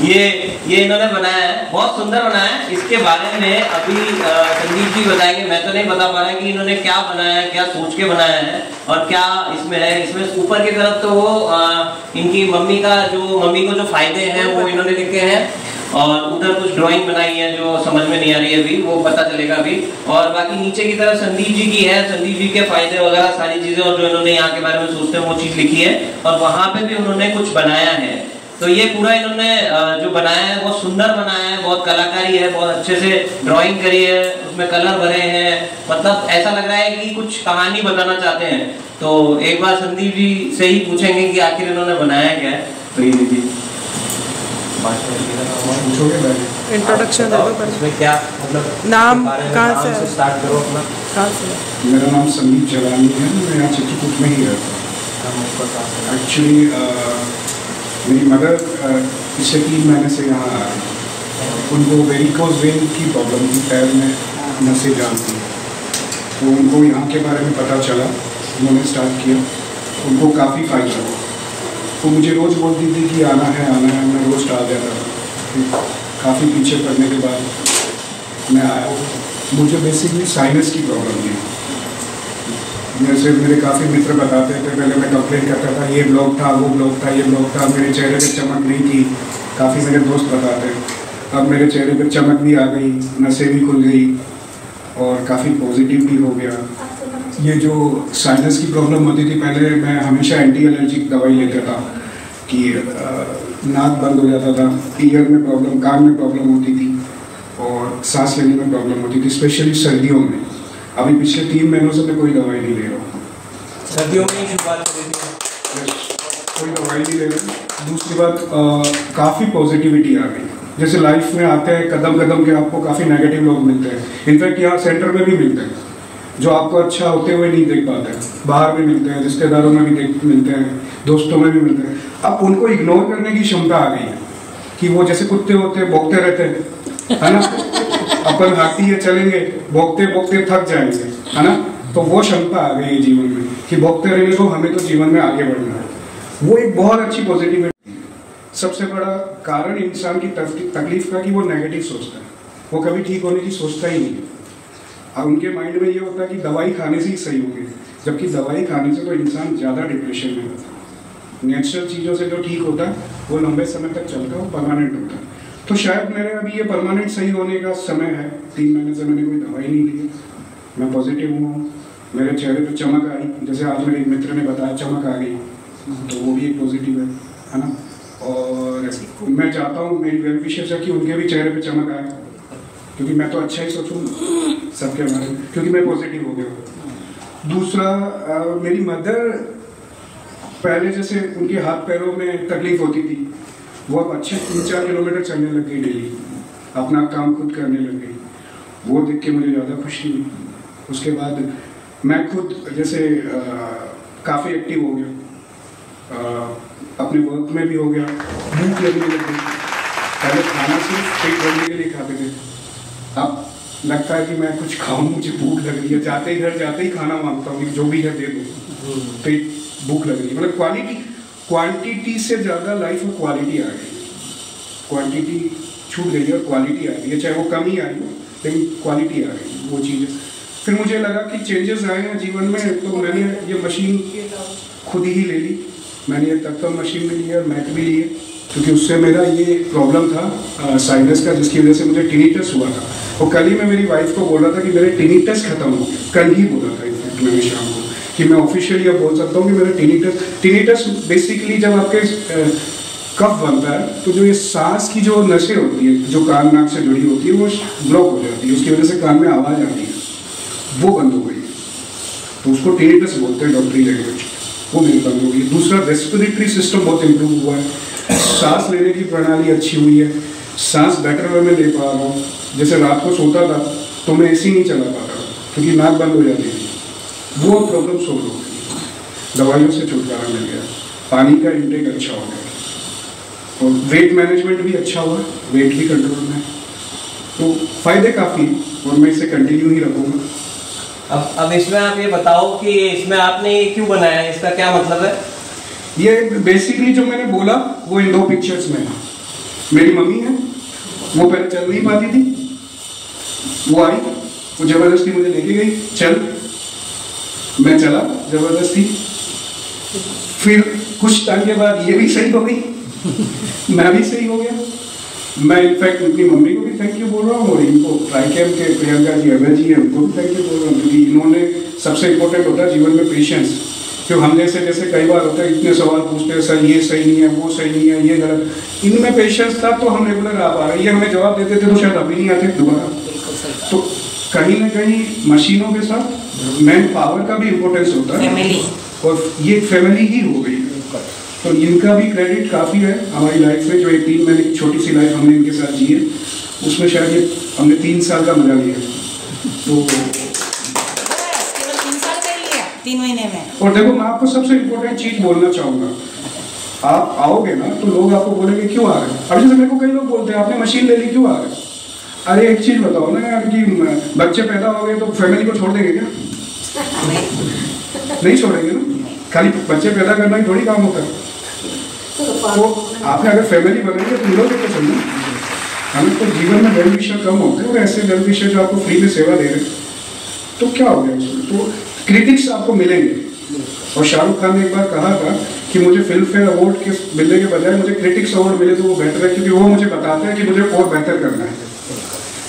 ये इन्होंने बनाया है, बहुत सुंदर बनाया है। इसके बारे में अभी संदीप जी बताएंगे, मैं तो नहीं बता पा रहा कि इन्होंने क्या बनाया है, क्या सोच के बनाया है और क्या इसमें है। इसमें ऊपर की तरफ तो वो इनकी मम्मी को जो फायदे हैं वो इन्होंने लिखे हैं, और उधर कुछ ड्राइंग बनाई है जो समझ में नहीं आ रही है अभी, वो पता चलेगा अभी। और बाकी नीचे की तरफ संदीप जी की है, संदीप जी के फायदे वगैरह सारी चीजें, और जो इन्होंने यहाँ के बारे में सोचते हैं वो चीज लिखी है, और वहां पे भी उन्होंने कुछ बनाया है। तो ये पूरा इन्होंने जो बनाया है बहुत सुंदर बनाया है, बहुत कलाकारी है, बहुत अच्छे से ड्राइंग करी है, उसमें कलर भरे हैं, मतलब ऐसा लग रहा है कि कुछ कहानी बताना चाहते हैं। तो एक बार संदीप जी से ही पूछेंगे कि आखिर इन्होंने बनाया क्या है। तो ये दीजिए इंट्रोडक्शन दे दो, इसमें क्या मतलब नाम कहाँ से स्टार्ट करो अपना। कहाँ से? मेरा नाम संदीप जलानी है, मैं यहाँ चित्रकूट में ही रहता हूँ। एक्चुअली मेरी मदर पिछले 3 महीने से यहाँ आ रही, उनको वेरिकोज वेन की प्रॉब्लम थी, पैर में नसें जाम थी, तो उनको यहाँ के बारे में पता चला, उन्होंने स्टार्ट किया, उनको काफ़ी फायदा हुआ। तो मुझे रोज़ बोलती थी कि आना है, मैं रोज़ टाल देता था। काफ़ी पीछे पड़ने के बाद मैं आया। मुझे बेसिकली साइनस की प्रॉब्लम थी। जैसे मेरे काफ़ी मित्र बताते थे, पहले मैं कंप्लेन करता था, ये ब्लॉक था, वो ब्लॉक था, ये ब्लॉक था, मेरे चेहरे पे चमक नहीं थी। काफ़ी मेरे दोस्त बताते, अब मेरे चेहरे पे चमक भी आ गई, नसें भी खुल गई और काफ़ी पॉजिटिव भी हो गया। ये जो साइनस की प्रॉब्लम होती थी, पहले मैं हमेशा एंटी एलर्जिक दवाई लेता था कि नाक बंद हो जाता था, ईयर में प्रॉब्लम, कान में प्रॉब्लम होती थी और सांस लेने में प्रॉब्लम होती थी, स्पेशली सर्दियों में। अभी पिछले 3 महीनों से मैं कोई दवाई नहीं ले रहा हूँ। सर्दियों में ही शुरुआत कर दी, कोई दवाई नहीं ले रहा। दूसरी बात, काफ़ी पॉजिटिविटी आ गई। जैसे लाइफ में आते हैं कदम कदम के आपको काफ़ी नेगेटिव लोग मिलते हैं, इनफैक्ट यहाँ सेंटर में भी मिलते हैं जो आपको अच्छा होते हुए नहीं देख पाते हैं, बाहर भी मिलते हैं, रिश्तेदारों में भी मिलते हैं, दोस्तों में भी मिलते हैं। अब उनको इग्नोर करने की क्षमता आ गई है कि वो जैसे कुत्ते होते हैं, भौंकते रहते हैं, है ना, अपन हाथी है चलेंगे, भौंकते भौंकते थक जाएंगे, है ना, तो वो क्षमता आ गई है जीवन में कि भौंकते रहने को, हमें तो जीवन में आगे बढ़ना है। वो एक बहुत अच्छी पॉजिटिविटी है। सबसे बड़ा कारण इंसान की तकलीफ का कि वो नेगेटिव सोचता है, वो कभी ठीक होने की सोचता ही नहीं है। अब उनके माइंड में ये होता है कि दवाई खाने से ही सही होगी, जबकि दवाई खाने से तो इंसान ज़्यादा डिप्रेशन में होता है। नेचुरल चीज़ों से जो ठीक होता है वो लंबे समय तक चलता है, वो परमानेंट होता है। तो शायद मेरे अभी ये परमानेंट सही होने का समय है। 3 महीने से मैंने कोई दवाई नहीं ली, मैं पॉजिटिव हूँ, मेरे चेहरे पर चमक आई, जैसे आज मेरे मित्र ने बताया चमक आ गई, तो वो भी एक पॉजिटिव है ना। और मैं चाहता हूँ, मेरी वेल विशेष है कि उनके भी चेहरे पर चमक आए, क्योंकि मैं तो अच्छा ही सोचूँ सबके बारे में, क्योंकि मैं पॉजिटिव हो गया। दूसरा, मेरी मदर पहले जैसे उनके हाथ पैरों में तकलीफ होती थी, वो अब अच्छे 3-4 किलोमीटर चलने लग गई डेली, अपना काम खुद करने लग गई। वो देख के मुझे ज़्यादा खुशी हुई। उसके बाद मैं खुद जैसे काफ़ी एक्टिव हो गया, अपने वर्क में भी हो गया, भूख लगने लग गई। पहले खाना सिर्फ पेट भरने के लिए खाते थे, अब लगता है कि मैं कुछ खाऊं, मुझे भूख लग रही है, घर जाते ही खाना मांगता हूँ, जो भी है दे दो, पेट भूख लग रही है। मतलब क्वांटिटी से ज़्यादा लाइफ में क्वालिटी आ गई, क्वांटिटी छूट गई है और क्वालिटी आ गई है, चाहे वो कम ही आई हो लेकिन क्वालिटी आ गई वो चीज़ें। फिर मुझे लगा कि चेंजेस आए हैं जीवन में, तो मैंने ये मशीन खुद ही ले ली। मैंने ये तत्व मशीन भी ली और मैक भी लिए, क्योंकि उससे मेरा ये प्रॉब्लम था साइनस का, जिसकी वजह से मुझे टिनिटस हुआ था। और कल ही मैं मेरी वाइफ को बोला था कि मेरे टिनिटस खत्म हो गया, कल ही बोला था इनफैक्ट मैंने शाम को, कि मैं ऑफिशियली अब बोल सकता हूँ कि मेरा टिनिटस बेसिकली जब आपके कफ बनता है तो जो ये सांस की जो नसें होती है, जो कान नाक से जुड़ी होती है, वो ब्लॉक हो जाती है, उसकी वजह से कान में आवाज़ आती है, वो बंद हो गई, तो उसको टिनिटस बोलते हैं डॉक्टरी लैंग्वेज, वो मेरी बंद हो गई। दूसरा, रेस्पिरेटरी सिस्टम बहुत इम्प्रूव हुआ है, सांस लेने की प्रणाली अच्छी हुई है, सांस बेटर वे में ले पा रहा हूँ। जैसे रात को सोता था तो मैं एसी नहीं चला पाता क्योंकि नाक बंद हो जाती थी, वो प्रॉब्लम सोल्व हो गई, दवाइयों से छुटकारा मिल गया, पानी का इंटेक अच्छा हो गया और वेट मैनेजमेंट भी अच्छा हुआ, वेट भी कंट्रोल में, तो फायदे काफ़ी, और मैं इसे कंटिन्यू ही रखूँगा। अब इसमें आप ये बताओ कि इसमें आपने ये क्यों बनाया है, इसका क्या मतलब है? ये बेसिकली जो मैंने बोला वो इन 2 पिक्चर्स में है। मेरी मम्मी है, वो पहले चल नहीं पाती थी, वो आई, वो जबरदस्ती मुझे लेके गई, चल, मैं चला जबरदस्ती। फिर कुछ टाइम के बाद ये भी सही हो गई, मैं भी सही हो गया। मैं इनफैक्ट अपनी मम्मी को भी थैंक यू बोल रहा हूँ और इनको ट्राइकेम के प्रियंका जी अभय जी हैं उनको भी थैंक यू बोल रहा हूँ, क्योंकि इन्होंने सबसे इम्पोर्टेंट होता है जीवन में पेशेंस। क्यों हम जैसे कई बार होता है इतने सवाल पूछते हैं, सर ये सही नहीं है, वो सही नहीं है, ये गलत, इनमें पेशेंस था तो हम रेगुलर आ पा रहे हैं। ये हमें जवाब देते थे तो शायद अभी नहीं आते दोबारा। तो कहीं ना कहीं मशीनों के साथ मैन पावर का भी इम्पोर्टेंस होता है और ये फैमिली ही हो गई। तो इनका भी क्रेडिट काफ़ी है हमारी लाइफ में। जो एक 3 महीने की छोटी सी लाइफ हमने इनके साथ जी है, उसमें शायद ये हमने 3 साल का मजा लिया। तो 3 महीने में। और देखो मैं आपको सबसे इम्पोर्टेंट चीज बोलना चाहूंगा, आप आओगे ना तो लोग आपको बोलेंगे क्यों आ रहे हैं। अब जैसे मेरे को कई लोग बोलते हैं आपने मशीन ले ली क्यों आ रहे हैं। अरे एक चीज बताओ ना यार कि बच्चे पैदा हो गए तो फैमिली को छोड़ देंगे क्या? नहीं छोड़ेंगे ना, खाली बच्चे पैदा करना ही थोड़ी काम होता है। तो आपने अगर फैमिली बनाई तो मिलोगे तो सही। हमें तो जीवन में वेल विशर कम होते हैं और ऐसे वेल विशर जो आपको फ्री में सेवा दे रहे हैं तो क्या हो गया उसमें। तो क्रिटिक्स आपको मिलेंगे और शाहरुख खान ने एक बार कहा था कि मुझे फिल्म फेयर अवार्ड के मिलने के बजाय मुझे क्रिटिक्स अवार्ड मिले तो वो बेटर है, क्योंकि वो मुझे बताते हैं कि मुझे और बेहतर करना है।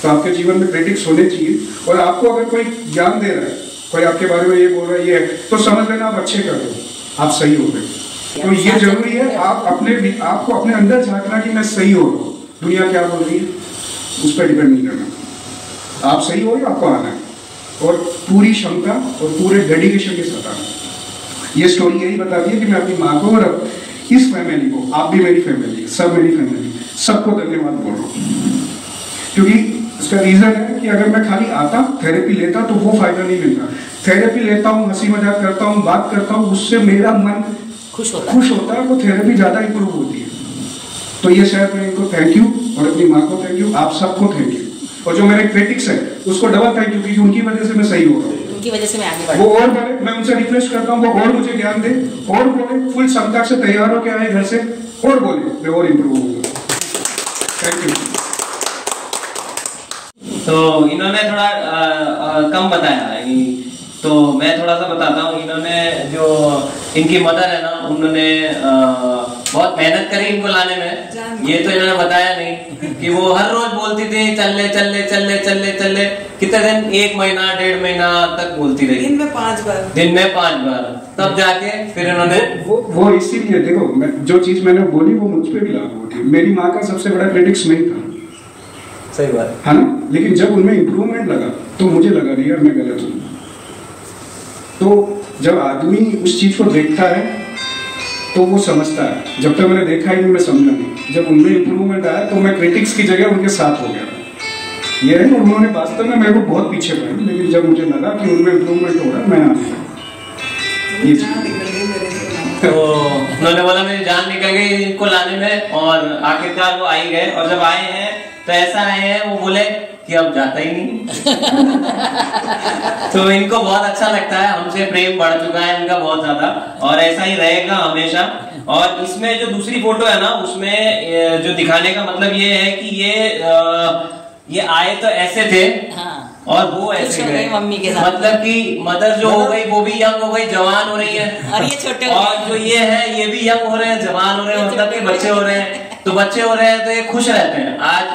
तो आपके जीवन में क्रिटिक्स होने चाहिए और आपको अगर कोई ज्ञान दे रहा है, कोई आपके बारे में ये बोल रहा है ये है, तो समझ लेना आप अच्छे कर रहे हो, आप सही हो गए। तो ये जरूरी है आपको अपने अंदर झांकना कि मैं सही हो रहा हूँ, दुनिया क्या बोल रही है उस पर डिपेंड नहीं करना। आप सही हो, आपको आना है और पूरी क्षमता और पूरे डेडिकेशन के साथ आना। ये स्टोरी यही बताती है कि मैं अपनी माँ को और इस फैमिली को, आप भी मेरी फैमिली, सब मेरी फैमिली, सबको धन्यवाद बोल रहा हूँ। क्योंकि इसका रीजन है कि अगर मैं खाली आता थेरेपी लेता तो वो फायदा नहीं मिलता। थेरेपी लेता हूँ, हंसी मजाक करता हूँ, बात करता हूँ, उससे मेरा मन खुश होता है, वो थेरेपी ज्यादा इंप्रूव होती है। तो ये शायद मैं इनको थैंक यू और अपनी माँ को थैंक यू, आप सबको थैंक यू। और जो मेरे क्रिटिक्स है उसको डबल थैंक यू, क्योंकि उनकी वजह से मैं सही हो रहा हूँ, उनकी वजह से मैं आगे बढ़ वो और बढ़े। मैं उनसे रिक्वेस्ट करता हूँ वो और मुझे ज्ञान दे और बोले, फुल क्षमता से तैयार हो के आए घर से और बोले, मैं और इम्प्रूव होऊंगा। Thank you. तो इन्होंने थोड़ा कम बताया, तो मैं थोड़ा सा बताता हूँ। इन्होंने जो इनकी मदर है ना, उन्होंने बहुत मेहनत करी इनको लाने में। ये तो इन्होंने बताया नहीं कि वो हर रोज बोलती थी चल ले चल ले चल ले चल ले चल ले। कितने दिन, 1 महीना 1.5 महीना तक बोलती रही, दिन में 5 बार, दिन में 5 बार। तब जाके फिर इन्होंने वो इसीलिए देखो, मैं जो चीज मैंने बोली वो मुझ पर भी लागू होती है। मेरी माँ का सबसे बड़ा क्रिटिक्स नहीं था, सही बात है ना, लेकिन जब उनमें इंप्रूवमेंट लगा तो मुझे लगा नहीं यार मैं गलत हूँ। तो जब आदमी उस चीज को देखता है तो वो समझता है। जब तक मैंने देखा ही नहीं, मैं समझा नहीं। जब उनमें इंप्रूवमेंट आया तो मैं क्रिटिक्स की जगह उनके साथ हो गया। ये है, उन्होंने वास्तव में मेरे को बहुत पीछे पड़ा, लेकिन जब मुझे लगा कि उनमें इंप्रूवमेंट हो रहा है मैं आ गया। तो उन्होंने बोला मेरी जान निकल गई इनको लाने में, और आखिरकार वो आई गए। और जब आए हैं तो ऐसा आए हैं, वो बोले कि अब जाता ही नहीं। तो इनको बहुत अच्छा लगता है, हमसे प्रेम बढ़ चुका है इनका बहुत ज्यादा, और ऐसा ही रहेगा हमेशा। और इसमें जो दूसरी फोटो है ना, उसमें जो दिखाने का मतलब ये है कि ये आए तो ऐसे थे, हाँ। और वो ऐसे गए मम्मी के साथ। मतलब कि मदर जो हो गई वो भी यंग हो गई, जवान हो रही है, और ये छोटे, और जो ये है ये भी यंग हो रहे हैं, जवान हो रहे हैं, मतलब कि बच्चे हो रहे हैं। तो बच्चे हो रहे हैं तो ये खुश रहते हैं। आज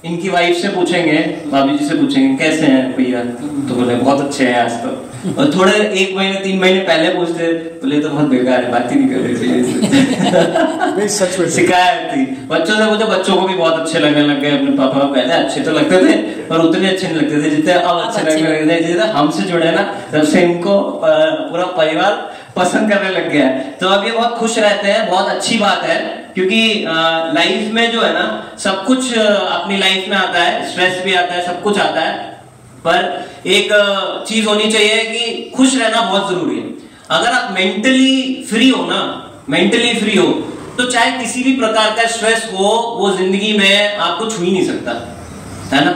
इनकी वाइफ से पूछेंगे, भाभी जी से पूछेंगे कैसे हैं भैया, तो बोले बहुत अच्छे हैं आज तो। और थोड़े 1 महीने 3 महीने पहले पूछते, बोले तो बहुत बेकार है, बात ही नहीं कर रहे थे। सच में शिकायत थी। बच्चों से पूछो, बच्चों को भी बहुत अच्छे लगने लग गए अपने पापा। पहले अच्छे तो लगते थे पर उतने अच्छे नहीं लगते थे जितने अब अच्छे लगने लगे थे। जितने हमसे जुड़े ना, तब से इनको पूरा परिवार पसंद करने लग गया है। तो अब ये बहुत खुश रहते हैं, बहुत अच्छी बात है। क्योंकि लाइफ में जो है ना, सब कुछ अपनी लाइफ में आता है, स्ट्रेस भी आता है, सब कुछ आता है, पर एक चीज होनी चाहिए कि खुश रहना बहुत जरूरी है। अगर आप मेंटली फ्री हो ना, मेंटली फ्री हो, तो चाहे किसी भी प्रकार का स्ट्रेस हो, वो जिंदगी में आपको छू ही नहीं सकता, है ना,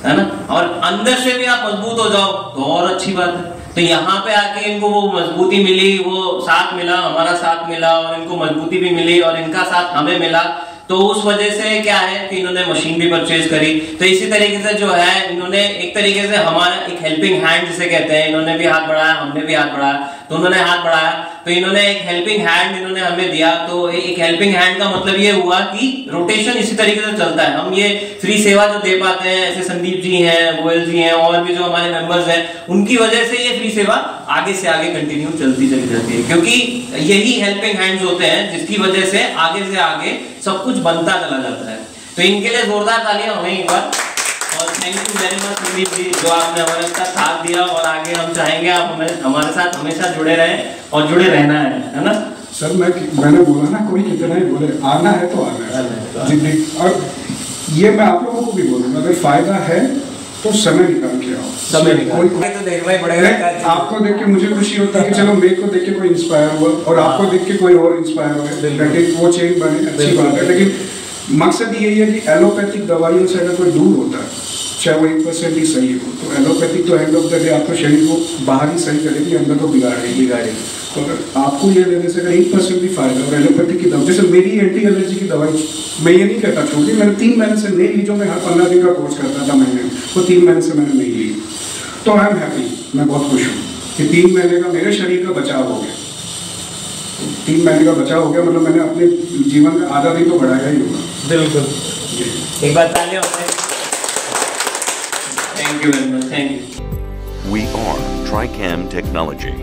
है ना। और अंदर से भी आप मजबूत हो जाओ तो और अच्छी बात है। तो यहाँ पे आके इनको वो मजबूती मिली, वो साथ मिला, हमारा साथ मिला और इनको मजबूती भी मिली और इनका साथ हमें मिला। तो उस वजह से क्या है कि इन्होंने मशीन भी परचेज करी। तो इसी तरीके से जो है इन्होंने एक तरीके से हमारा एक हेल्पिंग हैंड जिसे कहते हैं, इन्होंने भी हाथ बढ़ाया, हमने भी हाथ बढ़ाया, तो उन्होंने हाथ बढ़ाया तो इन्होंने एक हेल्पिंग हैंड इन्होंने हमें दिया। तो एक हेल्पिंग हैंड का मतलब ये हुआ कि रोटेशन इसी तरीके से चलता है। हम ये फ्री सेवा जो दे पाते हैं, ऐसे संदीप जी हैं, गोयल जी हैं और भी जो हमारे मेंबर्स हैं, उनकी वजह से ये फ्री सेवा आगे से आगे कंटिन्यू चलती चली जाती है, क्योंकि यही हेल्पिंग हैंड्स होते हैं जिसकी वजह से आगे सब कुछ बनता चला जाता है। तो इनके लिए जोरदार तालियां होंगी एक बार। और thank you very much Sandeep ji, जो आपने हमारे साथ साथ दिया और आगे हम चाहेंगे आप हमारे साथ हमेशा जुड़े रहें और जुड़े रहना है ना सर। मैंने बोला ना, कोई कितना ही बोले, आना है तो आना है जिंदगी। और ये मैं आप लोगों को भी बोलूंगा, अगर फायदा है तो समय निकाल के आओ। समय निकाल तो देखना ही पड़ेगा। आपको देख के मुझे खुशी होता है कि चलो मेरे को देख के कोई इंस्पायर हुआ और आपको देख के कोई और इंस्पायर हुआ, वो चेंज बने, अच्छी बात है। लेकिन मकसद यही है कि एलोपैथिक दवाइयों से अगर कोई दूर होता है, चाहे वो 1% ही सही हो, तो एलोपैथिक तो एंड ऑफ द डे आपको शरीर को बाहर ही सही करेगी, अंदर को बिगाड़ेगी। तो अगर आपको ये लेने से अगर 1% भी फायदा, और एलोपैथिक की दवा, जैसे मेरी एंटी एलर्जी की दवाई मैं ये नहीं कहता छोड़ दी, मैंने 3 महीने से नहीं ली। जो मैं हर 15 दिन का कोर्स करता था महीने में, वो 3 महीने से मैंने नहीं ली। तो आई एम हैप्पी, मैं बहुत खुश हूँ कि 3 महीने का मेरे शरीर का बचाव हो गया। 3 महीने का बचाव हो गया, मतलब मैंने अपने जीवन का आधा दिन तो बढ़ाया ही होगा। बिल्कुल, एक बार तालियां हो जाए। Thank you very much, thank you. We are Tricam Technology.